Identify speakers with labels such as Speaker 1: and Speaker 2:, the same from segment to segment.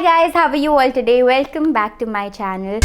Speaker 1: guys, how are you all today? Welcome back to my channel.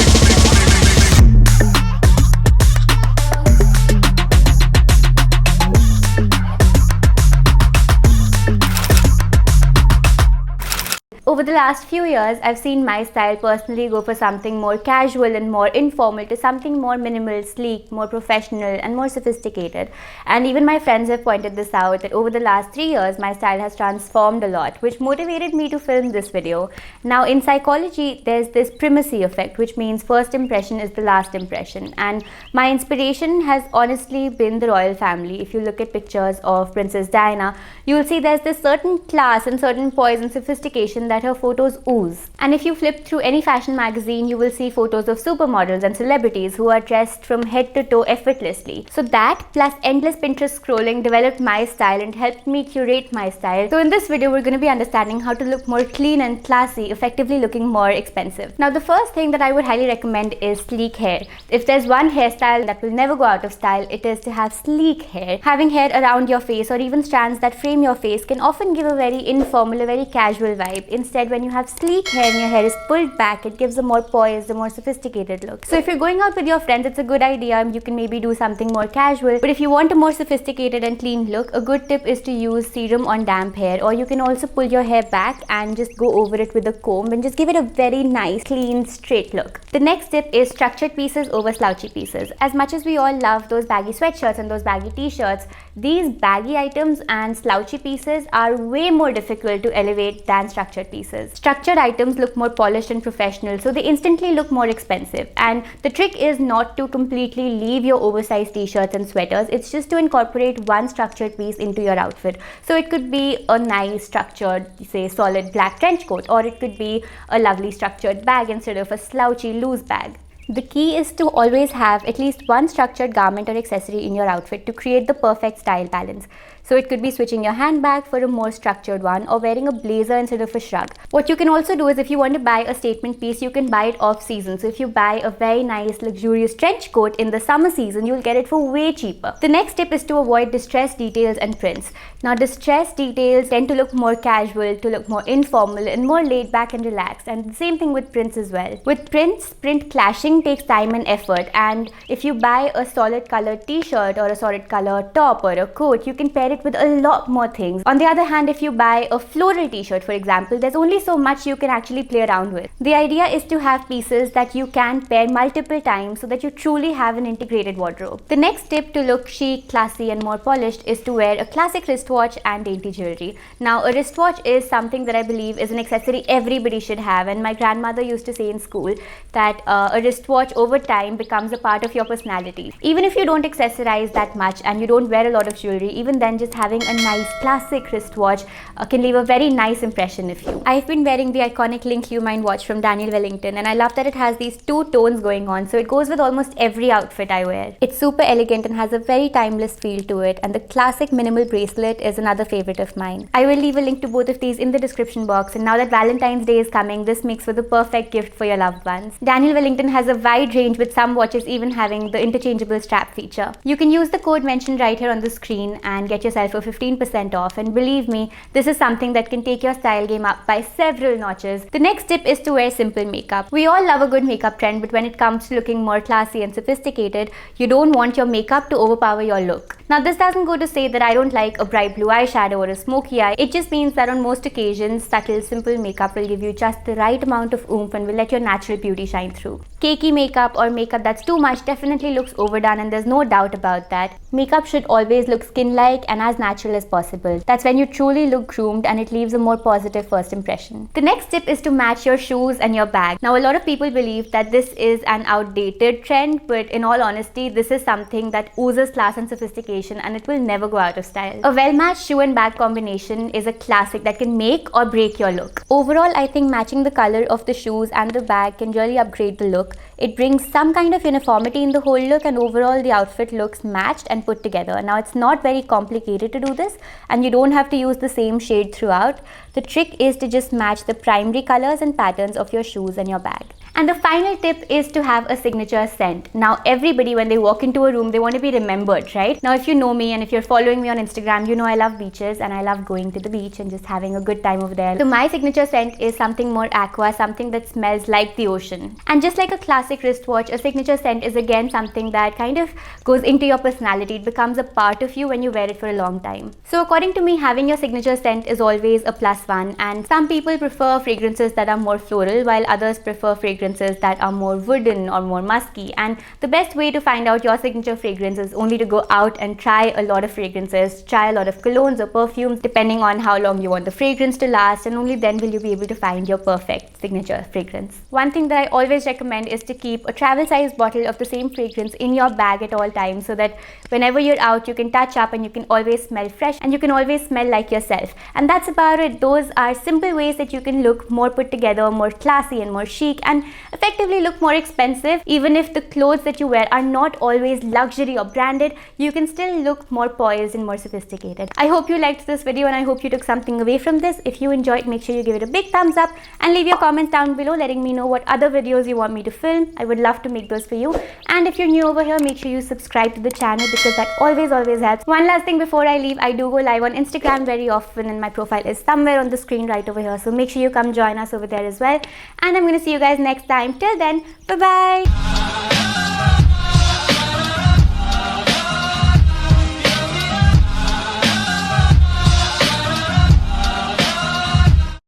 Speaker 1: Over the last few years, I've seen my style personally go for something more casual and more informal to something more minimal, sleek, more professional and more sophisticated. And even my friends have pointed this out that over the last 3 years, my style has transformed a lot, which motivated me to film this video. Now in psychology, there's this primacy effect, which means first impression is the last impression. And my inspiration has honestly been the royal family. If you look at pictures of Princess Diana, you'll see there's this certain class and certain poise and sophistication that her photos ooze. And if you flip through any fashion magazine, you will see photos of supermodels and celebrities who are dressed from head to toe effortlessly. So that plus endless Pinterest scrolling developed my style and helped me curate my style. So in this video, we're going to be understanding how to look more clean and classy, effectively looking more expensive. Now the first thing that I would highly recommend is sleek hair. If there's one hairstyle that will never go out of style, it is to have sleek hair. Having hair around your face or even strands that frame your face can often give a very informal, a very casual vibe. Instead, when you have sleek hair and your hair is pulled back, it gives a more poised, a more sophisticated look. So if you're going out with your friends, it's a good idea. You can maybe do something more casual. But if you want a more sophisticated and clean look, a good tip is to use serum on damp hair, or you can also pull your hair back and just go over it with a comb and just give it a very nice, clean, straight look. The next tip is structured pieces over slouchy pieces. As much as we all love those baggy sweatshirts and those baggy t-shirts, these baggy items and slouchy pieces are way more difficult to elevate than structured pieces. Structured items look more polished and professional, so they instantly look more expensive. And the trick is not to completely leave your oversized t-shirts and sweaters, it's just to incorporate one structured piece into your outfit. So it could be a nice structured, say, solid black trench coat, or it could be a lovely structured bag instead of a slouchy loose bag. The key is to always have at least one structured garment or accessory in your outfit to create the perfect style balance. So it could be switching your handbag for a more structured one, or wearing a blazer instead of a shrug. What you can also do is, if you want to buy a statement piece, you can buy it off season. So if you buy a very nice luxurious trench coat in the summer season, you'll get it for way cheaper. The next tip is to avoid distressed details and prints. Now distressed details tend to look more casual, to look more informal and more laid back and relaxed. And the same thing with prints as well. With prints, print clashing takes time and effort. And if you buy a solid colored t-shirt or a solid colored top or a coat, you can pair it with a lot more things. On the other hand, if you buy a floral t-shirt, for example, there's only so much you can actually play around with. The idea is to have pieces that you can pair multiple times so that you truly have an integrated wardrobe. The next tip to look chic, classy and more polished is to wear a classic wristwatch and dainty jewelry. Now a wristwatch is something that I believe is an accessory everybody should have, and my grandmother used to say in school that a wristwatch over time becomes a part of your personality. Even if you don't accessorize that much and you don't wear a lot of jewelry, even then just having a nice classic wristwatch can leave a very nice impression of you. I've been wearing the iconic link Lumine watch from Wellington, and I love that it has these two tones going on, so it goes with almost every outfit I wear. It's super elegant and has a very timeless feel to it, and the classic minimal bracelet is another favorite of mine. I will leave a link to both of these in the description box, and now that Valentine's Day is coming, this makes for the perfect gift for your loved ones. Wellington has a wide range, with some watches even having the interchangeable strap feature. You can use the code mentioned right here on the screen and get yourself a 15% off, and believe me, this is something that can take your style game up by several notches. The next tip is to wear simple makeup. We all love a good makeup trend, but when it comes to looking more classy and sophisticated, you don't want your makeup to overpower your look. Now this doesn't go to say that I don't like a bright blue eyeshadow or a smoky eye. It just means that on most occasions, subtle, simple makeup will give you just the right amount of oomph and will let your natural beauty shine through. Cakey makeup or makeup that's too much definitely looks overdone, and there's no doubt about that. Makeup should always look skin-like and as natural as possible. That's when you truly look groomed, and it leaves a more positive first impression. The next tip is to match your shoes and your bag. Now a lot of people believe that this is an outdated trend, but in all honesty, this is something that oozes class and sophistication, and it will never go out of style. A well-matched shoe and bag combination is a classic that can make or break your look. Overall, I think matching the color of the shoes and the bag can really upgrade the look. It brings some kind of uniformity in the whole look, and overall the outfit looks matched and put together. Now it's not very complicated to do this, and you don't have to use the same shade throughout. The trick is to just match the primary colors and patterns of your shoes and your bag. And the final tip is to have a signature scent. Now everybody, when they walk into a room, they want to be remembered, right? Now if you know me and if you're following me on Instagram, you know I love beaches and I love going to the beach and just having a good time over there. So my signature scent is something more aqua, something that smells like the ocean. And just like a classic wristwatch, a signature scent is again something that kind of goes into your personality. It becomes a part of you when you wear it for a long time. So according to me, having your signature scent is always a plus one, and some people prefer fragrances that are more floral while others prefer fragrances that are more wooden or more musky. And the best way to find out your signature fragrance is only to go out and try a lot of fragrances, try a lot of colognes or perfumes depending on how long you want the fragrance to last, and only then will you be able to find your perfect signature fragrance. One thing that I always recommend is to keep a travel size bottle of the same fragrance in your bag at all times, so that whenever you're out you can touch up and you can always smell fresh and you can always smell like yourself. And that's about it. Those are simple ways that you can look more put together, more classy and more chic, and effectively look more expensive. Even if the clothes that you wear are not always luxury or branded, you can still look more poised and more sophisticated. I hope you liked this video and I hope you took something away from this. If you enjoyed, make sure you give it a big thumbs up and leave your comments down below letting me know what other videos you want me to film. I would love to make those for you. And if you're new over here, make sure you subscribe to the channel because that always helps. One last thing before I leave, I do go live on Instagram very often and my profile is somewhere on the screen right over here, so make sure you come join us over there as well. And I'm going to see you guys next time. Till then, bye bye.